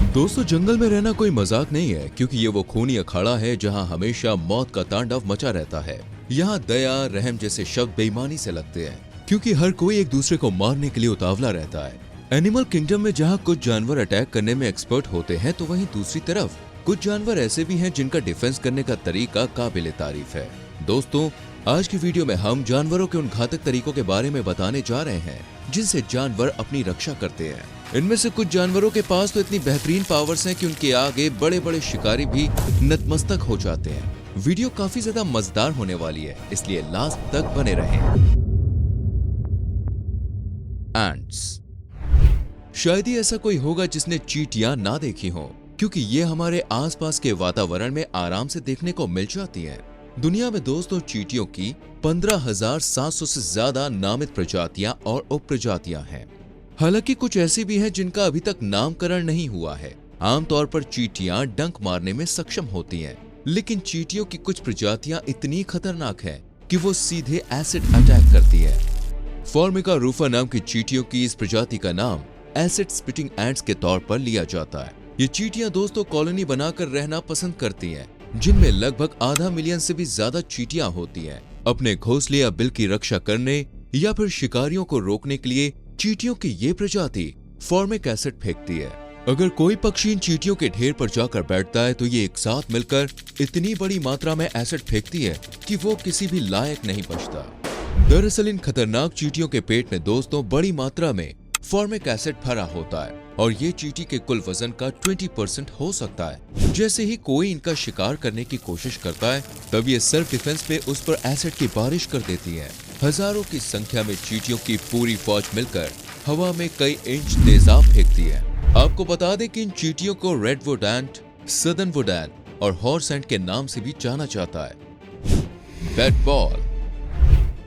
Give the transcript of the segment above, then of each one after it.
दोस्तों, जंगल में रहना कोई मजाक नहीं है, क्योंकि ये वो खूनी अखाड़ा है जहाँ हमेशा मौत का तांडव मचा रहता है। यहाँ दया, रहम जैसे शब्द बेईमानी से लगते हैं, क्योंकि हर कोई एक दूसरे को मारने के लिए उतावला रहता है। एनिमल किंगडम में जहाँ कुछ जानवर अटैक करने में एक्सपर्ट होते हैं, तो वहीं दूसरी तरफ कुछ जानवर ऐसे भी हैं जिनका डिफेंस करने का तरीका काबिले तारीफ है। दोस्तों, आज की वीडियो में हम जानवरों के उन घातक तरीकों के बारे में बताने जा रहे हैं जिनसे जानवर अपनी रक्षा करते हैं। इनमें से कुछ जानवरों के पास तो इतनी बेहतरीन पावर्स हैं कि उनके आगे बड़े बड़े शिकारी भी नतमस्तक हो जाते हैं। वीडियो काफी ज्यादा मजेदार होने वाली है, इसलिए लास्ट तक बने रहें। एंट्स। शायद ही ऐसा कोई होगा जिसने चींटियां ना देखी हो, क्योंकि ये हमारे आसपास के वातावरण में आराम से देखने को मिल जाती हैं। दुनिया में दोस्तों चींटियों की 15,700 से ज्यादा नामित प्रजातियां और उपप्रजातियां हैं। हालांकि कुछ ऐसी भी हैं जिनका अभी तक नामकरण नहीं हुआ है। आमतौर पर चींटियां डंक मारने में सक्षम होती हैं, लेकिन चींटियों की कुछ प्रजातियां इतनी खतरनाक हैं कि वो सीधे एसिड अटैक करती है। फॉर्मिका रूफा नाम की चींटियों की इस प्रजाति का नाम एसिड स्पिटिंग एंट्स के तौर पर लिया जाता है। ये चींटियां दोस्तों कॉलोनी बनाकर रहना पसंद करती हैं, जिनमें लगभग आधा मिलियन से भी ज्यादा चींटियां होती हैं। अपने घोंसले या बिल की रक्षा करने या फिर शिकारियों को रोकने के लिए चींटियों की ये प्रजाति फॉर्मिक एसिड फेंकती है। अगर कोई पक्षी इन चींटियों के ढेर पर जाकर बैठता है तो ये एक साथ मिलकर इतनी बड़ी मात्रा में एसिड फेंकती है कि वो किसी भी लायक नहीं बचता। दरअसल इन खतरनाक चींटियों के पेट में दोस्तों बड़ी मात्रा में फॉर्मिक एसिड भरा होता है और ये चींटी के कुल वजन का 20% हो सकता है। जैसे ही कोई इनका शिकार करने की कोशिश करता है, तब ये सेल्फ डिफेंस पे उस पर एसिड की बारिश कर देती है। हजारों की संख्या में चींटियों की पूरी फौज मिलकर हवा में कई इंच तेजाब फेंकती है। आपको बता दें कि इन चींटियों को रेडवुड एंट, सदर्न वुड एंट और हॉर्स एंट के नाम से भी जाना जाता है। Bat ball.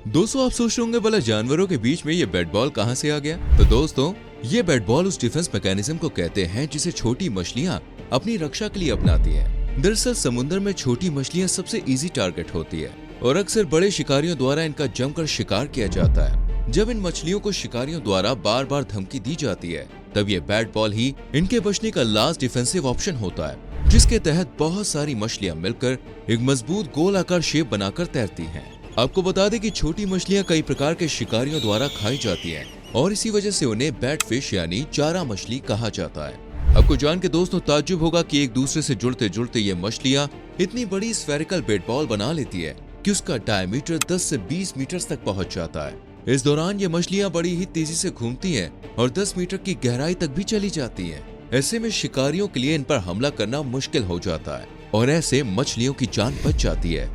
दोस्तों, आप सोच रहे होंगे भला जानवरों के बीच में ये बैट बॉल कहां से आ गया? तो दोस्तों, ये बैट बॉल उस डिफेंस मैकेनिज्म को कहते हैं जिसे छोटी मछलियां अपनी रक्षा के लिए अपनाती हैं। दरअसल समुद्र में छोटी मछलियां सबसे इजी टारगेट होती है और अक्सर बड़े शिकारियों द्वारा इनका जमकर शिकार किया जाता है। जब इन मछलियों को शिकारियों द्वारा बार बार धमकी दी जाती है, तब ये बैट बॉल ही इनके बचने का लास्ट डिफेंसिव ऑप्शन होता है, जिसके तहत बहुत सारी मछलियां मिलकर एक मजबूत गोलाकार शेप बनाकर तैरती हैं। आपको बता दें कि छोटी मछलियां कई प्रकार के शिकारियों द्वारा खाई जाती हैं और इसी वजह से उन्हें बैट फिश यानी चारा मछली कहा जाता है। आपको जान के दोस्तों ताज्जुब होगा कि एक दूसरे से जुड़ते जुड़ते ये मछलियां इतनी बड़ी स्फेरिकल बैट बॉल बना लेती है कि उसका डायमीटर 10 से 20 मीटर तक पहुंच जाता है। इस दौरान ये मछलियां बड़ी ही तेजी से घूमती हैं और 10 मीटर की गहराई तक भी चली जाती हैं। ऐसे में शिकारियों के लिए इन पर हमला करना मुश्किल हो जाता है और ऐसे मछलियों की जान बच जाती है।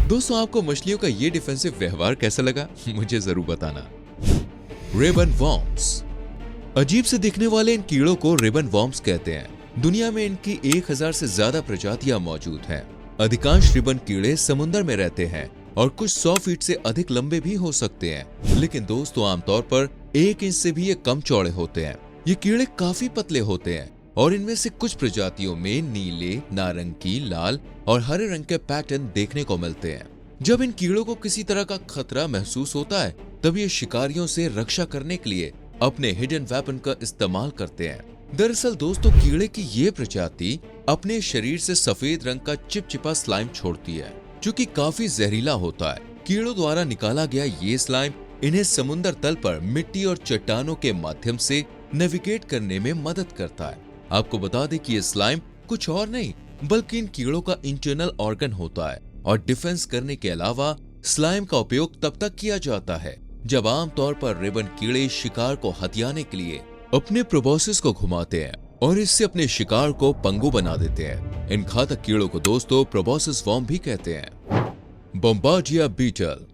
दोस्तों, आपको मछलियों का ये डिफेंसिव व्यवहार कैसा लगा? मुझे जरूर बताना। Ribbon worms. अजीब से दिखने वाले इन कीड़ों को रिबन वॉर्म्स कहते हैं। दुनिया में इनकी 1000 से ज्यादा प्रजातियां मौजूद हैं। अधिकांश रिबन कीड़े समुद्र में रहते हैं और कुछ 100 फीट से अधिक लंबे भी हो सकते हैं, लेकिन दोस्तों आमतौर पर 1 इंच से भी ये कम चौड़े होते हैं। ये कीड़े काफी पतले होते हैं और इनमें से कुछ प्रजातियों में नीले, नारंगी, लाल और हरे रंग के पैटर्न देखने को मिलते हैं। जब इन कीड़ों को किसी तरह का खतरा महसूस होता है, तब ये शिकारियों से रक्षा करने के लिए अपने हिडन वेपन का इस्तेमाल करते हैं। दरअसल दोस्तों, कीड़े की ये प्रजाति अपने शरीर से सफेद रंग का चिपचिपा स्लाइम छोड़ती है, जो कि काफी जहरीला होता है। कीड़ों द्वारा निकाला गया ये स्लाइम इन्हें समुद्र तल पर मिट्टी और चट्टानों के माध्यम से नेविगेट करने में मदद करता है। आपको बता दें कि ये स्लाइम कुछ और नहीं बल्कि इन कीड़ों का इंटरनल ऑर्गन होता है और डिफेंस करने के अलावा स्लाइम का उपयोग तब तक किया जाता है जब आमतौर पर रिबन कीड़े शिकार को हथियाने के लिए अपने प्रोबोसिस को घुमाते हैं और इससे अपने शिकार को पंगु बना देते हैं। इन घातक कीड़ों को दोस्तों प्रोबोसिस वॉर्म भी कहते हैं। बोम्बार्डिया बीटल।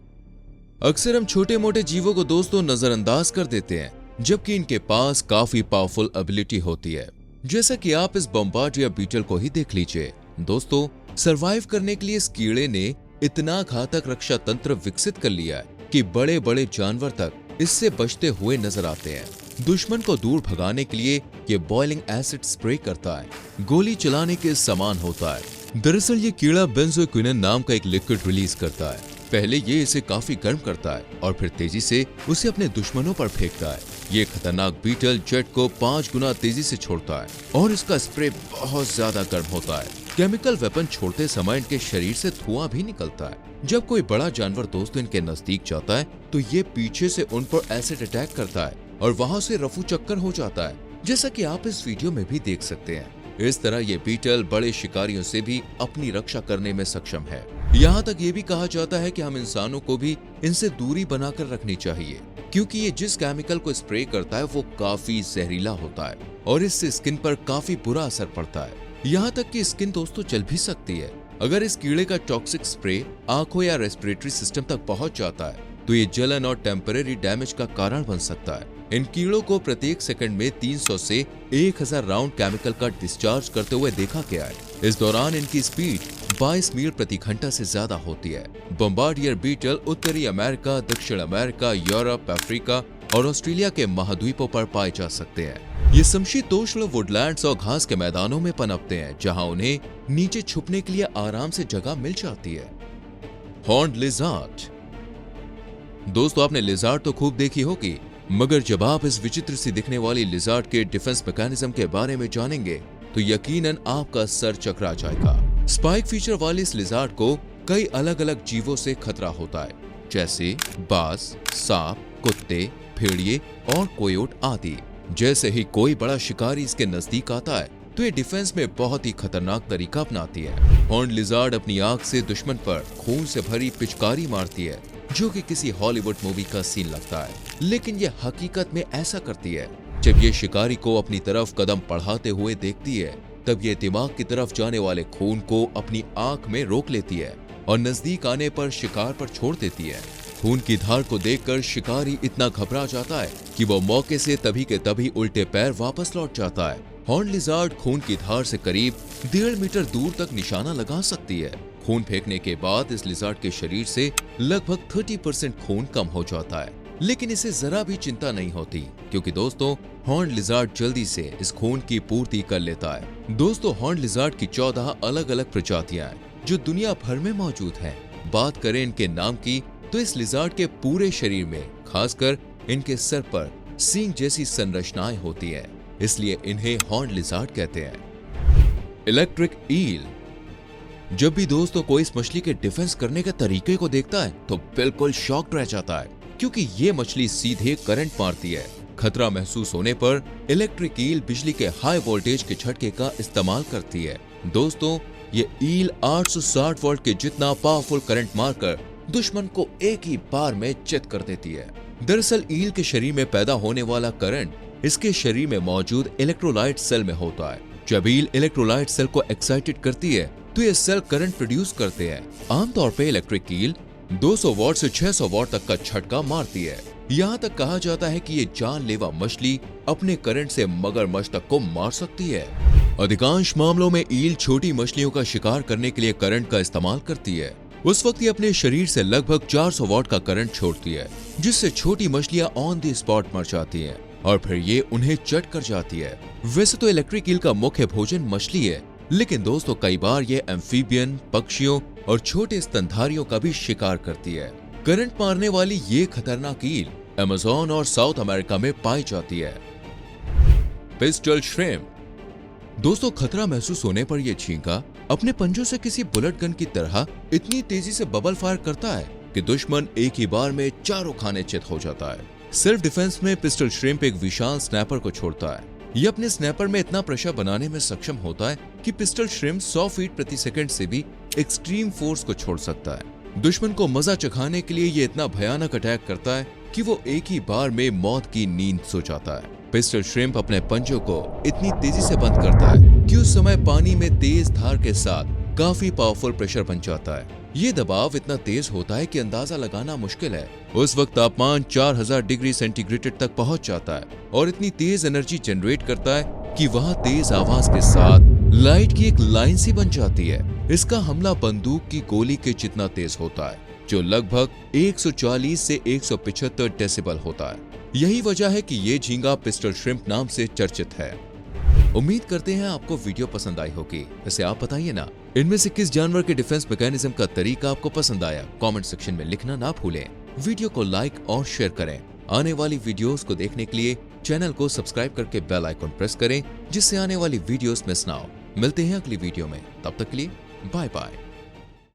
अक्सर हम छोटे मोटे जीवों को दोस्तों नजरअंदाज कर देते हैं, जबकि इनके पास काफी पावरफुल एबिलिटी होती है। जैसा कि आप इस बोम्बार्डिया बीटल को ही देख लीजिए। दोस्तों, सरवाइव करने के लिए इस कीड़े ने इतना घातक रक्षा तंत्र विकसित कर लिया है कि बड़े बड़े जानवर तक इससे बचते हुए नजर आते हैं। दुश्मन को दूर भगाने के लिए ये बॉइलिंग एसिड स्प्रे करता है, गोली चलाने के समान होता है। दरअसल ये कीड़ा बेंजोक्विनन नाम का एक लिक्विड रिलीज करता है पहले ये इसे काफी गर्म करता है और फिर तेजी से उसे अपने दुश्मनों पर फेंकता है। ये खतरनाक बीटल जेट को 5 गुना तेजी से छोड़ता है और इसका स्प्रे बहुत ज्यादा गर्म होता है। केमिकल वेपन छोड़ते समय इनके शरीर से धुआं भी निकलता है। जब कोई बड़ा जानवर दोस्तों इनके नजदीक जाता है तो ये पीछे से उन पर एसिड अटैक करता है और वहां से रफू चक्कर हो जाता है, जैसा कि आप इस वीडियो में भी देख सकते हैं। इस तरह ये बीटल बड़े शिकारियों से भी अपनी रक्षा करने में सक्षम है। यहाँ तक ये भी कहा जाता है कि हम इंसानों को भी इनसे दूरी बनाकर रखनी चाहिए, क्योंकि ये जिस केमिकल को स्प्रे करता है वो काफी जहरीला होता है और इससे स्किन पर काफी बुरा असर पड़ता है। यहाँ तक कि स्किन दोस्तों जल भी सकती है। अगर इस कीड़े का टॉक्सिक स्प्रे आंखों या रेस्पिरेटरी सिस्टम तक पहुंच जाता है तो ये जलन और टेम्परेरी डैमेज का कारण बन सकता है। इन कीड़ों को प्रत्येक सेकंड में 300 से 1000 राउंड केमिकल का डिस्चार्ज करते हुए देखा गया है। इस दौरान इनकी स्पीड 22 मील प्रति घंटा से ज्यादा होती है। बम्बार्डियर बीटल उत्तरी अमेरिका, दक्षिण अमेरिका, यूरोप, अफ्रीका और ऑस्ट्रेलिया के महाद्वीपों पर पाए जा सकते हैं। ये समशीतोष्ण वुडलैंड्स और घास के मैदानों में पनपते हैं, जहां उन्हें नीचे छुपने के लिए आराम से जगह मिल जाती है। Horned lizard. दोस्तों आपने लिज़ार्ड तो खूब देखी होगी, मगर जब आप इस विचित्र सी दिखने वाली लिज़ार्ड के डिफेंस मैकेनिज्म के बारे में जानेंगे तो यकीनन आपका सर चकरा जाएगा। स्पाइक फीचर वाली इस लिज़ार्ड को कई अलग अलग जीवों से खतरा होता है, जैसे बाज, सांप, कुत्ते, भेड़िए और कोयोट आदि। जैसे ही कोई बड़ा शिकारी इसके नजदीक आता है तो ये डिफेंस में बहुत ही खतरनाक तरीका अपनाती है। हॉर्न्ड लिज़ार्ड अपनी आंख से दुश्मन पर खून से भरी पिचकारी मारती है, जो कि किसी हॉलीवुड मूवी का सीन लगता है, लेकिन ये हकीकत में ऐसा करती है। जब ये शिकारी को अपनी तरफ कदम बढ़ाते हुए देखती है तब ये दिमाग की तरफ जाने वाले खून को अपनी आंख में रोक लेती है और नजदीक आने पर शिकार पर छोड़ देती है। खून की धार को देखकर शिकारी इतना घबरा जाता है कि वो मौके से तभी के तभी उल्टे पैर वापस लौट जाता है। हॉर्न्ड लिज़ार्ड खून की धार से करीब 1.5 मीटर दूर तक निशाना लगा सकती है। खून फेंकने के बाद इस लिज़ार्ड के शरीर से लगभग 30% खून कम हो जाता है, लेकिन इसे जरा भी चिंता नहीं होती, क्योंकि दोस्तों हॉर्न्ड लिज़ार्ड जल्दी से इस खून की पूर्ति कर लेता है। दोस्तों हॉर्न्ड लिज़ार्ड की 14 अलग अलग प्रजातियां हैं जो दुनिया भर में मौजूद हैं। बात करें इनके नाम की तो इस लिज़ार्ड के पूरे शरीर में, खासकर इनके सर पर सींग जैसी संरचनाएं होती हैं, इसलिए इन्हें हॉर्न्ड लिज़ार्ड कहते हैं। Electric eel. जब भी दोस्तों कोई इस मछली के डिफेंस करने के तरीके को देखता है तो बिल्कुल शॉक्ड रह जाता है, क्योंकि ये मछली सीधे करंट मारती है। खतरा महसूस होने पर इलेक्ट्रिक ईल बिजली के हाई वोल्टेज के झटके का इस्तेमाल करती है। दोस्तों ये ईल 860 वोल्ट के जितना पावरफुल करंट मारकर दुश्मन को एक ही बार में चित कर देती है। दरअसल ईल के शरीर में पैदा होने वाला करंट इसके शरीर में मौजूद इलेक्ट्रोलाइट सेल में होता है। जब ईल इलेक्ट्रोलाइट सेल को एक्साइटेड करती है तो ये सेल करंट प्रोड्यूस करते हैं। आमतौर पे इलेक्ट्रिक ईल 200 वॉट से 600 वॉट तक का झटका मारती है। यहाँ तक कहा जाता है कि ये जानलेवा मछली अपने करंट से मगरमच्छ तक को मार सकती है। अधिकांश मामलों में ईल छोटी मछलियों का शिकार करने के लिए करंट का इस्तेमाल करती है। उस वक्त ये अपने शरीर से लगभग 400 वॉट का करंट छोड़ती है, जिससे छोटी मछलियां ऑन द स्पॉट मर जाती हैं और फिर ये उन्हें चट कर जाती है। वैसे तो इलेक्ट्रिक ईल का मुख्य भोजन मछली है, लेकिन दोस्तों कई बार ये एम्फीबियन, पक्षियों और छोटे स्तनधारियों का भी शिकार करती है। करंट मारने वाली ये खतरनाक ईल अमेज़न और साउथ अमेरिका में पाई जाती है। Pistol shrimp. दोस्तों खतरा महसूस होने पर यह झींगा अपने पंजों से किसी बुलेट गन की तरह इतनी तेजी से बबल फायर करता है कि दुश्मन एक ही बार में चारों खाने चित हो जाता है। सेल्फ डिफेंस में पिस्टल श्रिम्प एक विशाल स्नैपर को छोड़ता है। ये अपने स्नैपर में इतना प्रेशर बनाने में सक्षम होता है कि पिस्टल श्रिम्प 100 फीट प्रति सेकंड से भी एक्सट्रीम फोर्स को छोड़ सकता है। दुश्मन को मजा चखाने के लिए ये इतना भयानक अटैक करता है कि वो एक ही बार में मौत की नींद सो जाता है। पिस्टल श्रिम्प अपने पंजों को इतनी तेजी से बंद करता है कि उस समय पानी में तेज धार के साथ काफी पावरफुल प्रेशर बन जाता है। ये दबाव इतना तेज होता है कि अंदाजा लगाना मुश्किल है। उस वक्त तापमान 4000 डिग्री सेंटीग्रेड तक पहुंच जाता है और इतनी तेज एनर्जी जनरेट करता है कि वहां तेज आवाज के साथ लाइट की एक लाइन सी बन जाती है। इसका हमला बंदूक की गोली के जितना तेज होता है, जो लगभग 140 से 175 डेसिबल होता है। यही वजह है कि ये झींगा पिस्टल श्रिम्प नाम से चर्चित है। उम्मीद करते हैं आपको वीडियो पसंद आई होगी। वैसे आप बताइए ना, इनमें से किस जानवर के डिफेंस मैकेनिज्म का तरीका आपको पसंद आया, कमेंट सेक्शन में लिखना ना भूलें। वीडियो को लाइक और शेयर करें। आने वाली वीडियोस को देखने के लिए चैनल को सब्सक्राइब करके बेल आइकन प्रेस करें, जिससे आने वाली वीडियोस मिस ना हो। मिलते हैं अगली वीडियो में, तब तक के लिए बाय बाय।